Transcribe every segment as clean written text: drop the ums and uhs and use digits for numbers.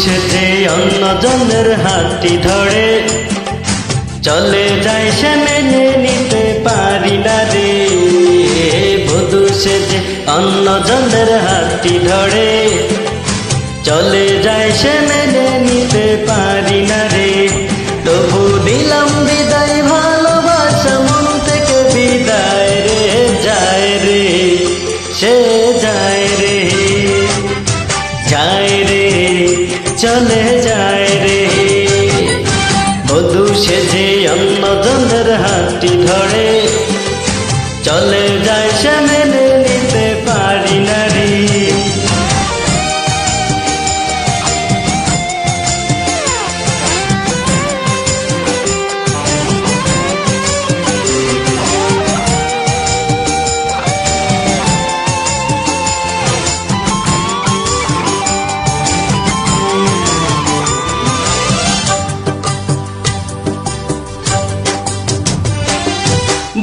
সেজে অন্যজনের হাতটি ধরে চলে যায় সে মেনে নিতে পারি না রে। বধূ সেজে অন্যজনের হাতটি ধরে চলে যায় সে মেনে নিতে পারি না রে। তবু দিলাম বিদায় ভালোবাসা মন থেকে বিদায় রে, যায় রে সে যায় রে, যায় রে চলে যায় রে। বধূ সেজে অন্যজনের হাতটি ধরে চলে যায় সে মেনে নিতে পারি না রে।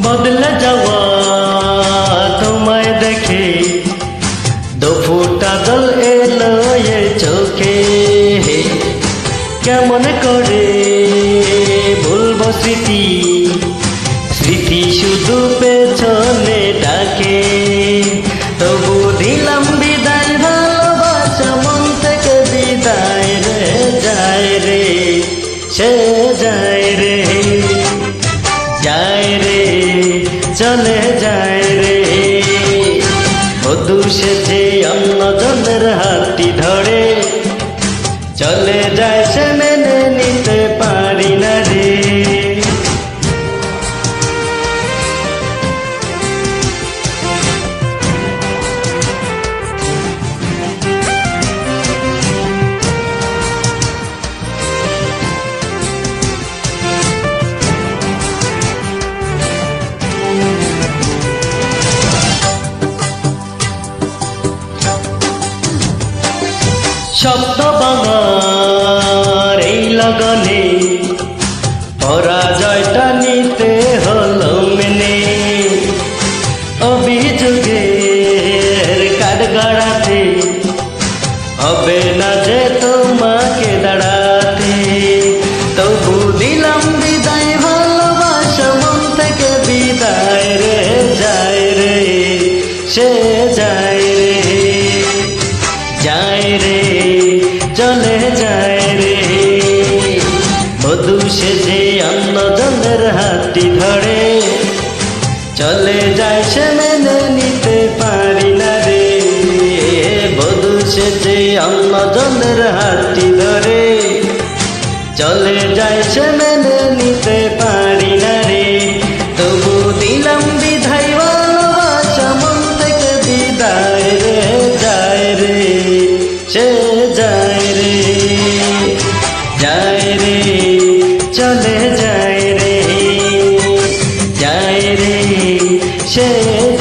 বদলে যাওয়া তোমায় দেখে দুফোঁটা জল এলো এ চোখে। কেমন করে ভুলবো স্মৃতি, স্মৃতি শুধু পেছনে ডাকে। তবু দিলাম বিদায় ভালোবাসা মন থেকে বিদায় রে, যায় রে সে যায় রে, যায় রে চলে যায় রে। বধূ সেজে অন্যজনের হাতটি ধরে চলে যায় সে মেনে নিতে পারি না রে। শব্দ বাংলার এই লগনে পরাজয়টা নিতে হলো মেনে। অভিযোগের কাঠগড়াতে হবে না যে তোমাকে দাঁড়াতে। তবু দিলাম বিদায় ভালোবাসা মন থেকে বিদায় রে, যায় রে সে যায় রে, যায় রে চলে যায় রে। বধূ সেজে অন্যজনের হাতটি ধরে চলে যায় সে মেনে নিতে পারি না রে। বধূ সেজে অন্যজনের হাতটি ধরে চলে যায় সে মেনে নিতে পারি না রে। তবু দিলাম বিদায় ভালোবাসা মন থেকে বিদায় রে, যায় রে সে যায় রে, যায় রে চলে যায় রে, যায় রে সে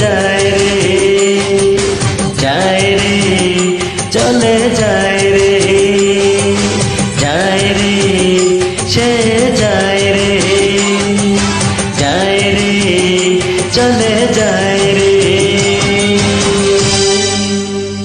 যায় রে, যায় রে চলে যায় রে, যায় রে সে যায় রে, যায় রে চলে যায় রে।